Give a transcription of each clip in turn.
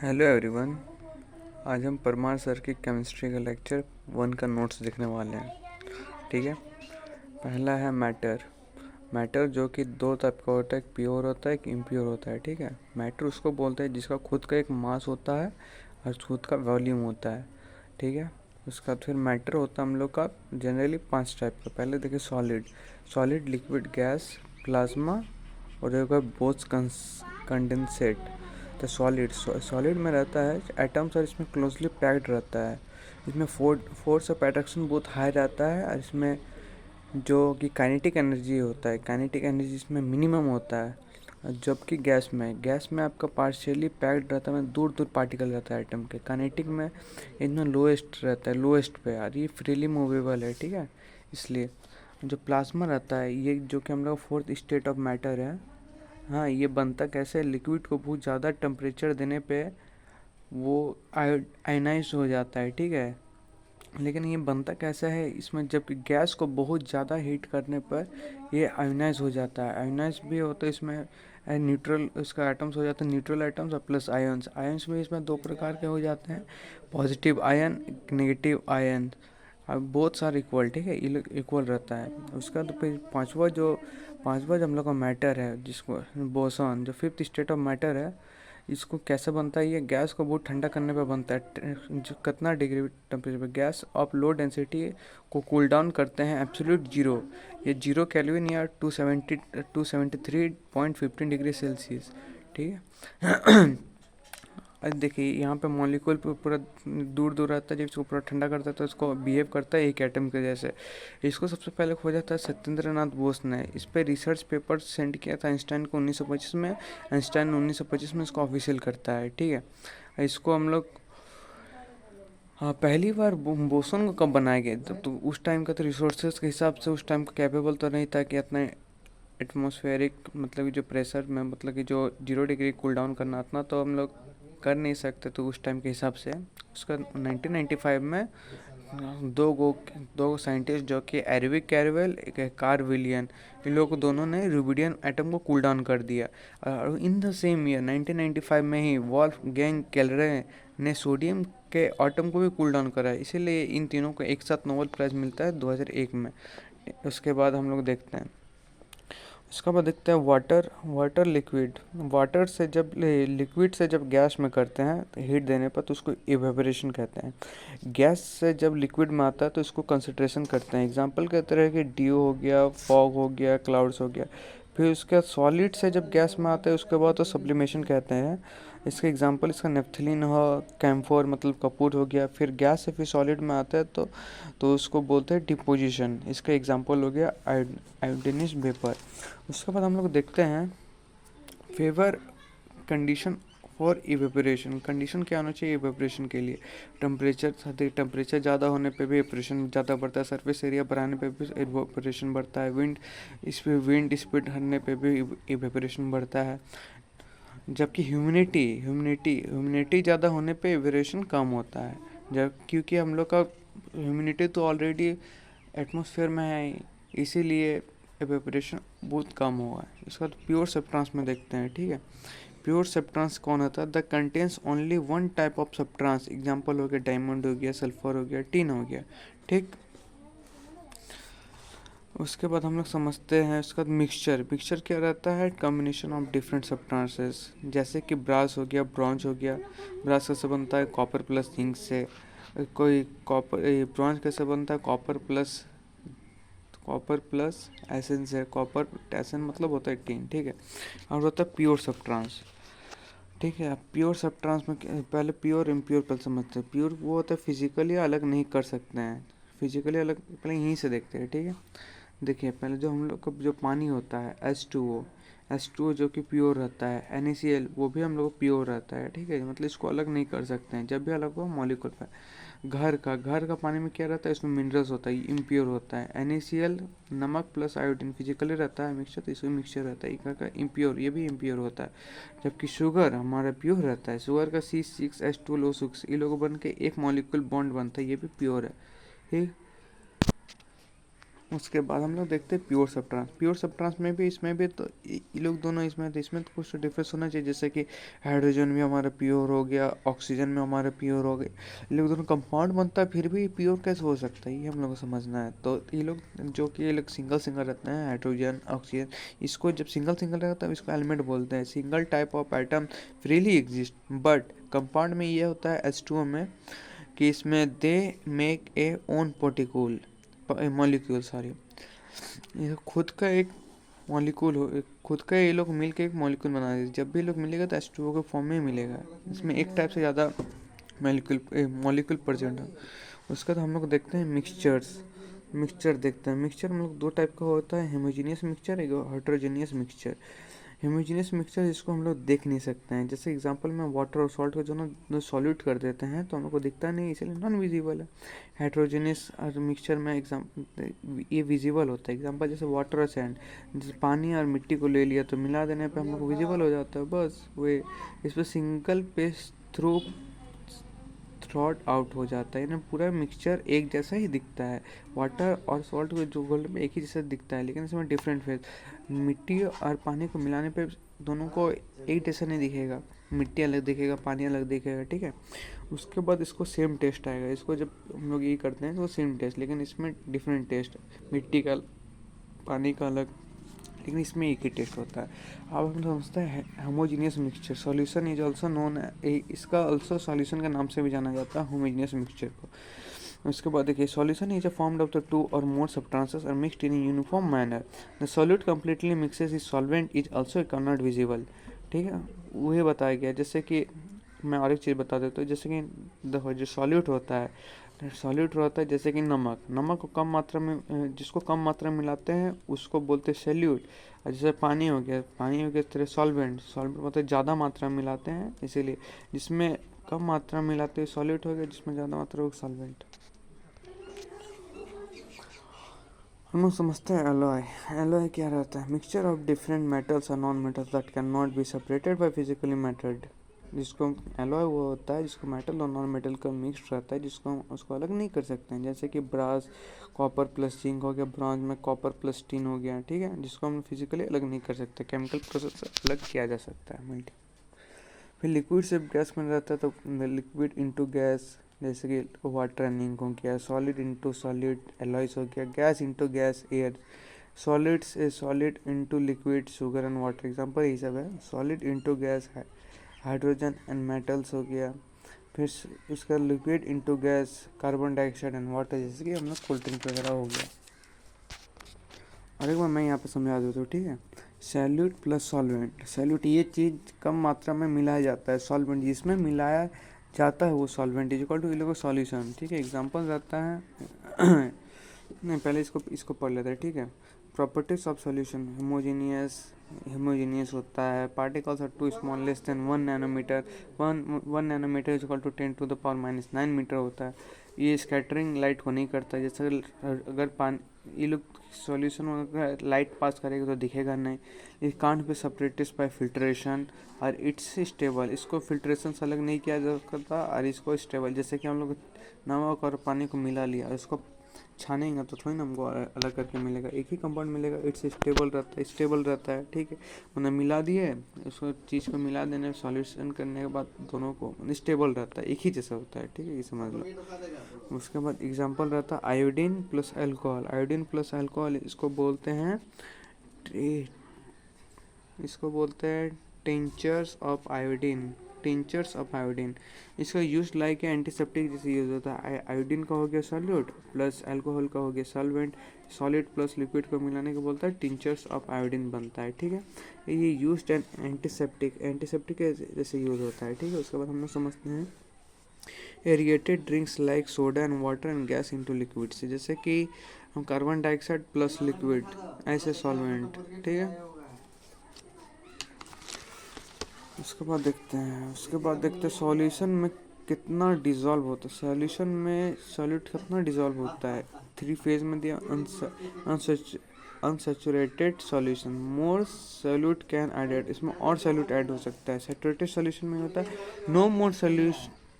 Hello everyone. आज हम Parmar sir की केमिस्ट्री का लेक्चर 1 का नोट्स देखने वाले हैं। ठीक है। पहला है मैटर। मैटर जो कि दो टाइप का होता है, एक प्योर होता है, एक इम्प्योर होता है। ठीक है। मैटर उसको बोलते हैं जिसका खुद का एक मास होता है और खुद का वॉल्यूम होता है। ठीक है। उसका फिर मैटर होता है हम लोग का जनरली 5 टाइप का। पहले देखिए सॉलिड, लिक्विड, गैस, प्लाज्मा और एक बोथ कंडेंसेट। तो सॉलिड में रहता है एटम्स और इसमें क्लोजली पैक्ड रहता है। इसमें फोर्स ऑफ अट्रैक्शन बहुत हाई रहता है और इसमें जो कि काइनेटिक एनर्जी होता है, काइनेटिक एनर्जी इसमें मिनिमम होता है। जबकि गैस में आपका पार्शियली पैक्ड रहता है, दूर दूर पार्टिकल रहता है एटम के। काइनेटिक में इतना लोएस्ट रहता है, लोएस्ट पे यार, ये फ्रीली मूवेबल है। ठीक है। इसलिए जो प्लाज्मा रहता है, ये जो कि हम लोग फोर्थ स्टेट ऑफ मैटर है। हाँ, ये बनता कैसे, लिक्विड को बहुत ज़्यादा टेम्परेचर देने पे वो आयनाइज हो जाता है। ठीक है। लेकिन ये बनता कैसा है, इसमें जब गैस को बहुत ज़्यादा हीट करने पर ये आयोनाइज हो जाता है। आयोनाइज भी होता है इसमें न्यूट्रल, उसका एटम्स हो जाते हैं न्यूट्रल एटम्स और प्लस आयन्स। आयन्स भी इसमें दो प्रकार के हो जाते हैं, पॉजिटिव आयन, नेगेटिव आयन। अब बहुत सारे इक्वल, ठीक है, इक्वल रहता है उसका। तो फिर पांचवा जो हम लोग का मैटर है, जिसको बोसॉन, जो फिफ्थ स्टेट ऑफ मैटर है, इसको कैसे बनता है, ये गैस को बहुत ठंडा करने पे बनता है। जो कितना डिग्री टेम्परेचर पे गैस ऑफ लो डेंसिटी को कूल डाउन करते हैं एब्सोल्यूट जीरो, ये 0 केल्विन या 273.15 डिग्री सेल्सियस। ठीक है। अब देखिए यहाँ पे मॉलिक्यूल पूरा दूर दूर रहता है, जब इसको पूरा ठंडा करता है तो इसको बिहेव करता है एक एटम के जैसे। इसको सबसे पहले खोजा था सत्येंद्र नाथ बोस ने। इस पर रिसर्च पेपर सेंड किया था आइंस्टाइन को 1925 में। आइंस्टाइन 1925 में इसको ऑफिशियल करता है। ठीक है। इसको हम लोग, हाँ, पहली बार बोसोन को कब बनाया गया, तब तो उस टाइम का तो रिसोर्सेज के हिसाब से उस टाइम का कैपेबल तो नहीं था कि इतना एटमॉस्फेरिक, मतलब कि जो प्रेशर में, मतलब कि जो 0 डिग्री कूल डाउन करना, इतना तो हम लोग कर नहीं सकते। तो उस टाइम के हिसाब से उसका 1995 में दो साइंटिस्ट जो कि एरविक कैरवेल, एक है कार्ल विलियन, इन लोगों को दोनों ने रूबिडियन एटम को कूल डाउन कर दिया। और इन द सेम ईयर 1995 में ही वॉल्फगैंग केल्रे ने सोडियम के एटम को भी कूल डाउन करा। इसीलिए इन तीनों को एक साथ नोबेल प्राइज़ मिलता है 2001 में। उसके बाद हम लोग देखते हैं, उसका बाद देखते हैं वाटर लिक्विड। वाटर से जब लिक्विड से जब गैस में करते हैं तो हीट देने पर, तो उसको इवेपोरेशन कहते हैं। गैस से जब लिक्विड में आता है तो इसको कंसंट्रेशन करते हैं। एग्जांपल के तरह कि ड्यू हो गया, फॉग हो गया, क्लाउड्स हो गया। फिर उसके बाद सॉलिड से जब गैस में आता है उसके बाद तो सब्लिमेशन कहते हैं। इसका एग्जांपल इसका नेफ्थलीन हो, कैम्फोर मतलब कपूर हो गया। फिर गैस से फिर सॉलिड में आता है तो उसको बोलते हैं डिपोजिशन। इसका एग्जांपल हो गया आयोडीनिस वेपर। उसके बाद हम लोग देखते हैं favour condition for evaporation. Condition क्या होना चाहिए इवेपोरेशन के लिए, टेम्परेचर ज़्यादा होने पे भी इवेपोरेशन ज़्यादा बढ़ता है, सरफेस एरिया बढ़ाने पे भी इवेपोरेशन बढ़ता है, विंड स्पीड बढ़ने पे भी इवेपोरेशन बढ़ता है। जबकि ह्यूमिडिटी ज़्यादा होने पे इवेपोरेशन कम होता है, जब क्योंकि हम लोग का ह्यूमिडिटी तो ऑलरेडी एटमॉस्फेयर में है, इसीलिए इवेपोरेशन बहुत कम हुआ है। इसका तो प्योर सब्सटेंस में देखते हैं। ठीक है। प्योर सब्सटेंस कौन होता है, the contains only one type of substance. Example हो गया डायमंड हो गया, सल्फर हो गया, टिन हो गया। ठीक। उसके बाद हम लोग समझते हैं उसका मिक्सचर क्या रहता है, कॉम्बिनेशन ऑफ डिफरेंट सब्सटेंसेस। जैसे कि ब्रास हो गया, ब्रॉन्ज हो गया। ब्रास कैसे बनता है, कॉपर प्लस जिंक से। कोई ब्रॉन्ज कैसे बनता है, कॉपर प्लस एसेंस है। कॉपर एसेंस मतलब होता है टिन। ठीक है। और होता है प्योर सब्सटेंस। ठीक है। प्योर सब्सटेंस में पहले प्योर इम्प्योर पहले समझते हैं। प्योर वो होता है फिजिकली अलग नहीं कर सकते हैं, फिजिकली अलग पहले यहीं से देखते हैं। ठीक है। देखिए पहले जो हम लोग का जो पानी होता है H2O जो कि प्योर रहता है। NaCl वो भी हम लोग प्योर रहता है। ठीक है। मतलब इसको अलग नहीं कर सकते हैं, जब भी अलग हो मॉलिक्यूल पर। घर का पानी में क्या रहता है, इसमें मिनरल्स होता है, इम्प्योर होता है। NaCl नमक प्लस आयोडीन फिजिकली रहता है मिक्सचर, तो इसमें मिक्सचर रहता है। घर का इम्प्योर, ये भी इम्प्योर होता है। जबकि शुगर हमारा प्योर रहता है। शुगर का C6H12O6, ये लोग बन के एक मॉलिक्यूल बॉन्ड बनता है, ये भी प्योर है। ठीक। उसके बाद हम लोग देखते हैं प्योर सबट्रांस। प्योर सबट्रांस में भी इसमें भी तो ये लोग दोनों इसमें तो कुछ डिफरेंस होना चाहिए, जैसे कि हाइड्रोजन में हमारा प्योर हो गया, ऑक्सीजन में हमारा प्योर हो गया। ये लोग दोनों कंपाउंड बनता है फिर भी प्योर कैसे हो सकता है, ये हम लोग को समझना है। तो ये लोग जो कि ये लोग सिंगल सिंगल रहते हैं, हाइड्रोजन ऑक्सीजन, इसको जब सिंगल सिंगल रहता है इसको एलिमेंट बोलते हैं। Single type of atom freely exist, but compound में ये होता है H2O में कि इसमें they make a own particle molecule, sorry, ये खुद का एक मॉलिक्यूल हो, खुद का ये लोग मिल के एक मॉलिक्यूल बना देते। जब भी लोग मिलेगा तो H2O के फॉर्म में ही मिलेगा, इसमें एक टाइप से ज़्यादा मॉलिक्यूल प्रेजेंट है। उसके बाद हम लोग देखते हैं मिक्सचर देखते हैं। मिक्सचर हम लोग दो टाइप का होता है, होमोजेनियस मिक्सचर, एक हेटेरोजेनियस मिक्सचर। होमोजेनियस मिक्सचर जिसको हम लोग देख नहीं सकते हैं, जैसे एग्जांपल में वाटर और सॉल्ट को जो ना सॉल्यूट कर देते हैं तो हम लोग को दिखता नहीं, इसलिए नॉन विजिबल है। हेटेरोजेनियस मिक्सचर में ये विजिबल होता है। एग्जांपल जैसे वाटर और सैंड, जैसे पानी और मिट्टी को ले लिया तो मिला देने पे हम लोग को विजिबल हो जाता है, बस वे इस पर single page through throat out हो जाता है ना, पूरा मिक्सचर एक जैसा ही दिखता है। वाटर और सॉल्ट को जो गोल्ड में एक ही जैसा दिखता है, लेकिन इसमें डिफरेंट फेज। मिट्टी और पानी को मिलाने पे दोनों को एक जैसा नहीं दिखेगा, मिट्टी अलग दिखेगा, पानी अलग दिखेगा, ठीक है। उसके बाद इसको सेम टेस्ट आएगा, इसको जब हम लोग ये करते हैं तो सेम टेस्ट, लेकिन इसमें डिफरेंट टेस्ट, मिट्टी का पानी का अलग, लेकिन इसमें एक ही टेस्ट होता है। अब हम समझते हैं homogeneous mixture. Solution is also known, इसका ऑल्सो सॉल्यूशन के नाम से भी जाना जाता है होमोजीनियस मिक्सचर को। उसके बाद देखिए, solution is a formed of the two or more substances are mixed in uniform manner. The solute completely mixes is solvent is also not visible, ठीक है, वही बताया गया। जैसे कि मैं और एक चीज़ बता देता हूँ, जैसे कि देखो जो सॉल्यूट होता है जैसे कि नमक को कम मात्रा में, जिसको कम मात्रा में मिलाते हैं उसको बोलते हैं सैल्यूट। और जैसे पानी हो गया इस तरह सॉल्वेंट मतलब ज़्यादा मात्रा में मिलाते हैं, इसीलिए जिसमें कम मात्रा में मिलाते हैं सॉल्यूट हो गया, जिसमें ज़्यादा मात्रा हो सॉल्वेंट। हम लोग समझते हैं एलॉय क्या रहता है, मिक्सचर ऑफ डिफरेंट मेटल्स और non metals that can not be separated by physically method. जिसको एलॉय वो होता है जिसको मेटल और नॉन मेटल का मिक्स रहता है, जिसको हम उसको अलग नहीं कर सकते हैं। जैसे कि ब्रास कॉपर प्लस जिंक हो गया, ब्रॉन्ज में कॉपर प्लस टिन हो गया, ठीक है, जिसको हम फिजिकली अलग नहीं कर सकते, केमिकल प्रोसेस से अलग किया जा सकता है मेल्टिंग। फिर लिक्विड से गैस में रहता है तो लिक्विड इंटू गैस, जैसे कि वाटर रनिंग हो गया, सॉलिड इंटू सॉलिड एलॉयस हो गया, gas into gas air, solids A solid into liquid sugar and water, example यही सब है। Solid into gas hydrogen and metals हो गया। फिर उसका liquid into gas carbon dioxide and water, जैसे कि हम लोग कोल्ड ड्रिंक वगैरह हो गया। और एक बार मैं यहाँ पे समझा देता हूँ, ठीक है। सैल्यूट प्लस सॉल्वेंट, सैल्यूट ये चीज़ कम मात्रा में मिलाया जाता है, सॉल्वेंट जिसमें मिलाया जाता है वो solvent is equal to electro solution, ठीक है। एग्जांपल रहता है नहीं, पहले इसको पढ़ लेते हैं, ठीक है। प्रॉपर्टीज ऑफ सॉल्यूशन, होमोजेनियस होता है, particles are too small less than 1 nanometre, 1 nanometre is equal to 10⁻⁹ metre होता है। ये स्कैटरिंग लाइट को नहीं करता, जैसे अगर पानी ये लोग सॉल्यूशन में लाइट पास करेगा तो दिखेगा नहीं। It can't be separated by filtration और इट्स स्टेबल, इसको फिल्ट्रेशन से अलग नहीं किया जा सकता और इसको स्टेबल, जैसे कि हम लोग नमक और पानी को मिला लिया और इसको छानेंगे तो थोड़ी ना हमको अलग करके मिलेगा, एक ही कंपाउंड मिलेगा। इट्स स्टेबल रहता है, ठीक है। मैंने मिला दिए, उसको चीज़ को मिला देने सॉल्यूशन करने के बाद दोनों को स्टेबल रहता है, एक ही जैसा होता है, ठीक है, ये समझ लो। उसके बाद एग्जांपल रहता है आयोडीन प्लस अल्कोहल, इसको बोलते हैं टिंचर्स ऑफ आयोडीन। इसका यूज लाइक एंटीसेप्टिक जैसे यूज होता है। आयोडीन का हो गया सॉल्यूट प्लस अल्कोहल का हो गया सॉल्वेंट, सॉलिड प्लस लिक्विड को मिलाने को बोलता है टिंचर्स ऑफ आयोडीन बनता है, ठीक है। ये यूज एन एंटीसेप्टिक जैसे यूज होता है, ठीक है। उसके बाद हम लोग समझते हैं aerated drinks like soda and water and gas into liquid से, जैसे कि हम कार्बन डाइऑक्साइड प्लस लिक्विड ऐसे सॉल्वेंट, ठीक है। उसके बाद देखते हैं सॉल्यूशन में कितना डिज़ोल्व होता है, सॉल्यूशन में सॉल्यूट कितना डिज़ोल्व होता है। 3 फेज में दिया unsaturated solution, more solute can added, इसमें और सॉल्यूट ऐड हो सकता है। सैचुरेटेड सॉल्यूशन में होता है no more solute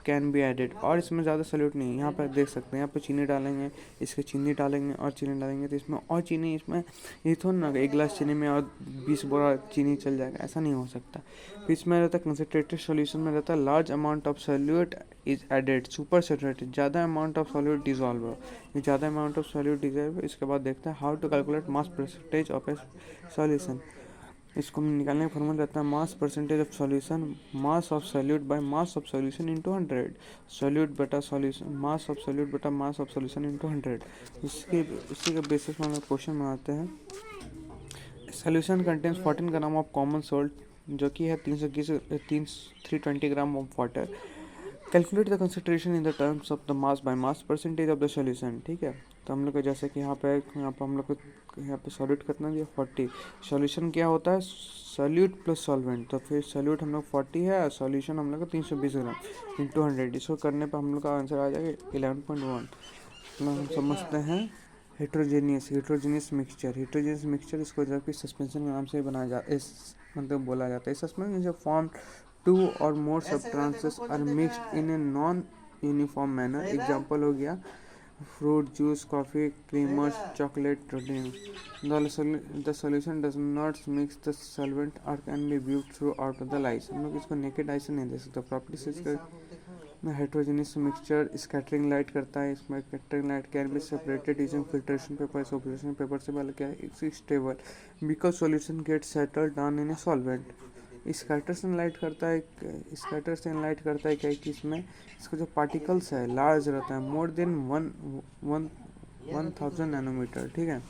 can be added, और इसमें ज़्यादा सॉल्यूट नहीं है। यहाँ पर देख सकते हैं, यहाँ पर चीनी डालेंगे, इसके चीनी डालेंगे और चीनी डालेंगे तो इसमें और चीनी, इसमें ये थोड़ा ना एक गिलास चीनी में और 20 बोरा चीनी चल जाएगा, ऐसा नहीं हो सकता। फिर इसमें रहता है कंसनट्रेटेड सॉल्यूशन में रहता है large amount of solute is added, super saturated, ज़्यादा अमाउंट ऑफ सॉल्यूट डिजॉल्व, ये ज़्यादा अमाउंट ऑफ सॉल्यूट डिजॉल्व। इसके बाद देखते हैं how to calculate mass percentage of a solution. इसको निकालने का फॉर्मूला रहता है mass percentage of solution, mass of solute by mass of solution into 100, solute बटा सॉल्यूशन, मास ऑफ सॉल्यूट बटा मास ऑफ सॉल्यूशन इनटू 100। इसी के बेसिस पर हम लोग क्वेश्चन बनाते हैं। Solution contains 14 gram of common salt, जो कि है 320 gram of water. Calculate the concentration in the terms of the mass by mass percentage of the solution. ठीक है, तो हम लोग को जैसे कि यहाँ पे हम लोग को यहाँ पे सॉल्यूट कितना दिया 40, सॉल्यूशन क्या होता है सॉल्यूट प्लस सॉल्वेंट, तो फिर सॉल्यूट हम लोग 40 है और सॉल्यूशन हम लोग का 320 ग्राम इंटू 100। इसको करने पर हम लोग का आंसर आ जाएगा 11.1। हम समझते हैं हेट्रोजेनियस मिक्सचर इसको जबकि सस्पेंशन के नाम से बनाया जाता इस मतलब बोला जाता है। Suspension is a form two or more substances are mixed in a non uniform manner। Example हो गया fruit juice, coffee, creamers, chocolate, drink. The solution does not mix the solvent or can be viewed through out of the light। हम लोग इसको naked eye से नहीं देख सकते। Properties इसका हेट्रोजेनियस मिक्सचर स्कैटरिंग लाइट करता है, इसमें scattering light can be separated using filtration paper. Filtration paper से पहले क्या है it's stable because solution get settled down in a solvent. Scatter से लाइट करता है क्या कि इसमें इसका जो पार्टिकल्स है लार्ज रहता है, मोर देन 1000 नैनोमीटर। ठीक है,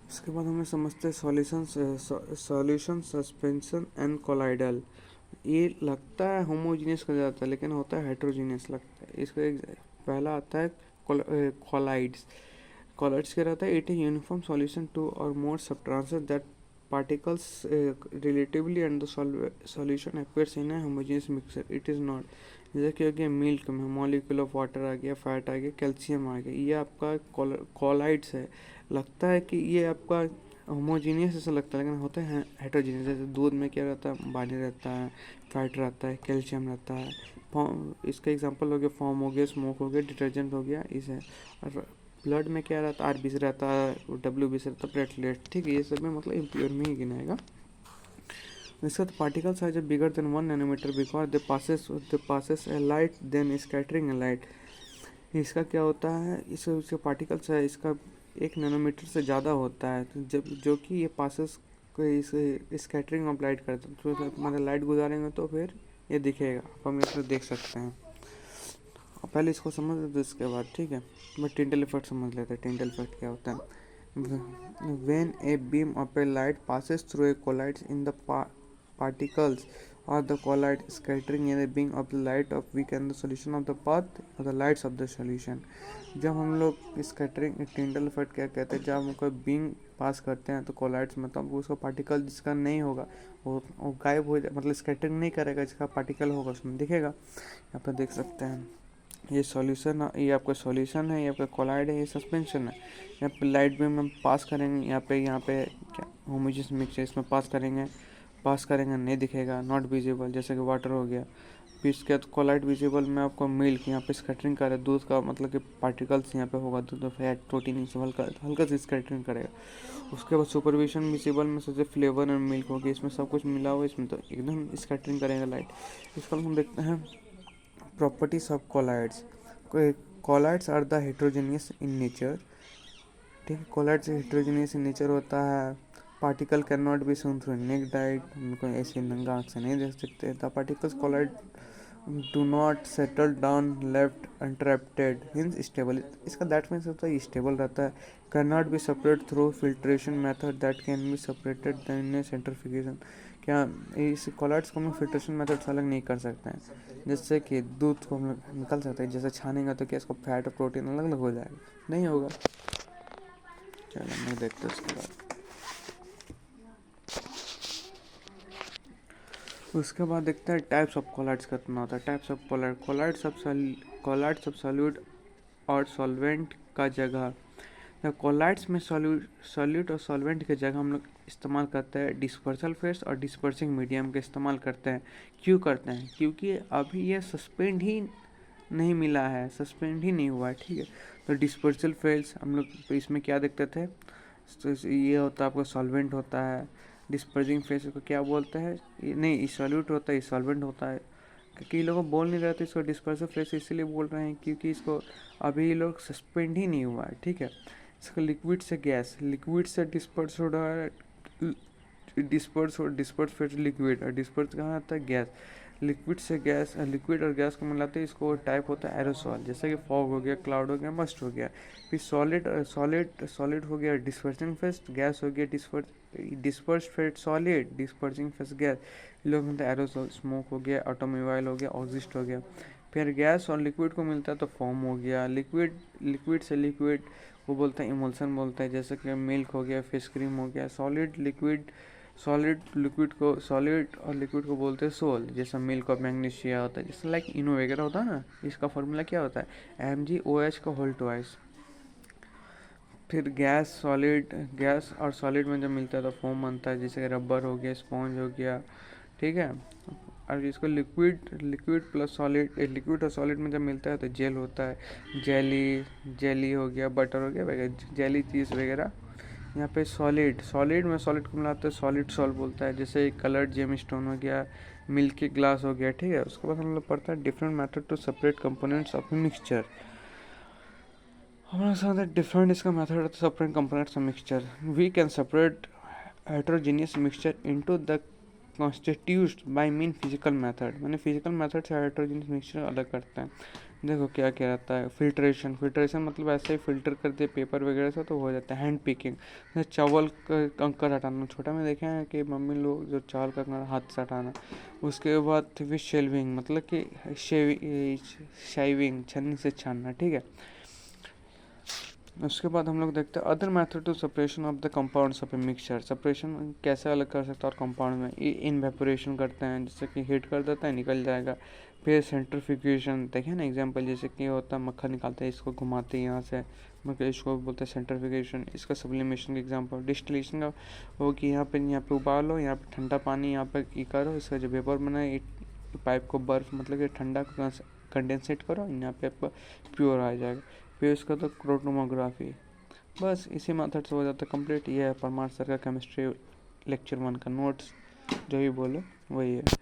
इसके बाद हमें समझते हैं सॉल्यूशन सस्पेंशन एंड कोलाइडल। ये लगता है होमोजीनियस का जाता है लेकिन होता है हेट्रोजीनियस लगता है। इसका पहला आता है कोलाइड्स क्या रहता है, it is uniform solution two or more substances that particles relatively and the solution appears in a homogeneous mixture। it is not, जैसे कि हो गया मिल्क में मॉलिक्यूल ऑफ वाटर आ गया, फैट आ गया, कैल्शियम आ गया, ये आपका कॉलाइड्स है। लगता है कि ये आपका होमोजीनियस ऐसा लगता है लेकिन होता है हेट्रोजीनियस। जैसे दूध में क्या रहता है पानी रहता है, फैट रहता है, कैल्शियम रहता है। इसका एग्जांपल हो गया फॉर्म हो गया, स्मोक हो गया, डिटर्जेंट हो गया, इसे। और ब्लड में क्या रहता है आरबीसी रहता है, डब्ल्यूबीसी रहता है, प्लेटलेट। ठीक है, ये सब में मतलब इम्प्योर में ही गिनाएगा। इसका पार्टिकल साइज है bigger than 1 nanometre because they passes a light then scattering a light. इसका क्या होता है, इसका पार्टिकल्स है इसका 1 नैनोमीटर से ज़्यादा होता है, तो जब जो कि ये पासेस को इस स्कैटरिंग ऑफ लाइट करता है, तो मतलब लाइट गुजारेंगे तो फिर ये दिखेगा, हम इसमें देख सकते हैं। पहले इसको समझ लेते इसके बाद। ठीक है, मैं टिंडल इफेक्ट समझ लेते हैं। टिंडल इफेक्ट क्या होता है, when a beam of a light passes through a colloids in the particles or the collide scattering in the beam of the light of weaken the solution of the path or the lights of the solution। जब हम लोग scattering Tyndall effect क्या कहते हैं, जब हम कोई beam पास करते हैं तो कोलाइड्स मतलब उसका पार्टिकल जिसका नहीं होगा वो गायब हो जाए, मतलब स्कैटरिंग नहीं करेगा, जिसका पार्टिकल होगा उसमें दिखेगा। यहाँ पर देख सकते हैं ये सॉल्यूशन, ये आपका सॉल्यूशन है, ये आपका कोलाइड है, ये सस्पेंशन है। यहाँ पे लाइट बीम हम पास करेंगे, यहाँ पे क्या होमोजेनियस मिक्सचर इसमें पास करेंगे नहीं दिखेगा, नॉट विजिबल, जैसे कि वाटर हो गया। फिर इसके बाद कोलाइड विजिबल में आपको मिल्क यहाँ पे स्कैटरिंग करे, दूध का मतलब कि पार्टिकल्स यहाँ पे होगा, दूध फैट प्रोटीन सब हल्का से स्कैटरिंग करेगा। उसके बाद सुपरविजन विजिबल में सबसे फ्लेवर एंड मिल्क होगी, इसमें सब कुछ मिला हुआ, इसमें तो एकदम स्कैटरिंग करेगा लाइट। इसका हम देखते हैं properties of colloids. Colloids are the heterogeneous in nature. ठीक है, कोलाइड्स हेट्रोजेनियस इन नेचर होता है। Particle can not be seen through naked eye, उनको ऐसे नंगा आँख से नहीं देख सकते। The particles colloid do not settle down left untrapped hence stable. इसका दैट मीन्स होता है स्टेबल रहता है। Can not be separate through filtration method that can be separated than centrifugation. क्या इस कोलाइड्स को हम फिल्ट्रेशन मेथड से अलग नहीं कर सकते हैं, जिससे कि दूध को हम लोग निकल सकते हैं। जैसे छानेंगे तो क्या इसको फैट और प्रोटीन अलग अलग हो जाएगा, नहीं होगा। चलो हम लोग देखते हैं उसके बाद। उसके बाद देखते हैं टाइप्स ऑफ कोलाइड्स कितना होता है। Types of colloids of solute और सॉल्वेंट का जगह। कोलाइड्स में सॉल्यूट और सॉल्वेंट की जगह हम लोग इस्तेमाल करते हैं डिस्पर्सल फेस और डिस्पर्सिंग मीडियम का इस्तेमाल करते हैं। क्यों करते हैं? क्योंकि अभी ये सस्पेंड ही नहीं मिला है, सस्पेंड ही नहीं हुआ है, ठीक है। तो डिस्पर्सल फेस हम लोग तो इसमें क्या देखते थे, तो ये होता है आपका सॉल्वेंट होता है। डिस्पर्सिंग फेस को क्या बोलते हैं? नहीं, सॉल्यूट होता है, सॉल्वेंट होता है। कई लोग बोल नहीं रहे थे इसको डिस्पर्सिव फेस, इसीलिए बोल रहे हैं क्योंकि इसको अभी लोग सस्पेंड ही नहीं हुआ है, ठीक है। इसका लिक्विड से गैस, लिक्विड से डिस्पर्स हो रहा है, डिस्पर्स फिर लिक्विड, और डिस्पर्स कहाँ आता है? गैस। लिक्विड से गैस, लिक्विड और गैस को मिलाते हैं, इसको टाइप होता है एरोसॉल, जैसे कि फॉग हो गया, क्लाउड हो गया, मस्ट हो गया। फिर सॉलिड हो गया डिस्पर्सिंग फेस, गैस हो गया डिस्पर्स फिर सॉलिड, डिस्पर्सिंग फेस गैस, लोग मिलता है एरोसॉल, स्मोक हो गया, ऑटोमोबाइल हो गया, ऑक्सिस्ट हो गया। फिर गैस और लिक्विड को मिलता है तो फॉर्म हो गया। लिक्विड से लिक्विड वो बोलते हैं इमल्सन बोलते हैं, जैसे कि मिल्क हो गया, फिश क्रीम हो गया। सॉलिड और लिक्विड को बोलते हैं सोल, जैसा मिल्क और मैग्नीशिया होता है, जैसे लाइक इनो वगैरह होता है ना। इसका फॉर्मूला क्या होता है? MgOH का होल ट्वाइस। फिर गैस और सॉलिड में जब मिलता है तो फोम बनता है, जैसे कि रबर हो गया, स्पॉन्ज हो गया, ठीक है। और इसको लिक्विड और सॉलिड में जब मिलता है तो जेल होता है। जेली हो गया, बटर हो गया वगैरह, जेली चीज़ वगैरह। यहाँ पे सॉलिड को मिलाते हैं सॉलिड सॉल्ट बोलता है, जैसे कलर्ड जेम स्टोन हो गया, मिल्की ग्लास हो गया, ठीक है। उसके बाद हम लोग पढ़ता है different method to separate components of mixture. हमारे साथ डिफरेंट इसका मेथड है separate components of mixture. We can separate heterogeneous mixture into the constituents by mean physical method, मैंने फिजिकल मेथड से हाइड्रोजन मिक्सचर अलग करते हैं। देखो क्या क्या रहता है। फिल्ट्रेशन मतलब ऐसे ही फिल्टर कर दिए पेपर वगैरह से तो हो जाता है। हैंड पिकिंग, चावल का कंकर हटाना, छोटा में देखे हैं कि मम्मी लोग जो चावल का कंकर हाथ से हटाना। उसके बाद फिर शेल्विंग मतलब कि शेविंग छन्नी से छानना, ठीक है। उसके बाद हम लोग देखते हैं other method to separation of the compounds of a mixture. Separation कैसे अलग कर सकते हैं और कंपाउंड में इनवेपोरेशन करते हैं, जैसे कि हीट कर देता है निकल जाएगा। फिर सेंट्रीफ्यूगेशन देखें ना एग्जांपल, जैसे कि होता है मक्खन निकालते हैं, इसको घुमाते हैं यहाँ से, मतलब इसको बोलते हैं सेंट्रीफ्यूगेशन। इसका सब्लिमेशन का एग्जांपल डिस्टिलेशन का हो कि यहाँ पे उबालो, यहाँ पे ठंडा पानी यहाँ पे करो, इसका जो वेपर बनाए पाइप को बर्फ मतलब कि ठंडा कंडेंसेट करो, यहाँ पे आपका प्योर आ जाएगा। फिर उसका तो क्रोटोमोग्राफी। बस इसी मेथड से हो जाता है कंप्लीट। ये है परमार सर का केमिस्ट्री लेक्चर 1 का नोट्स, जो भी बोलो वही है।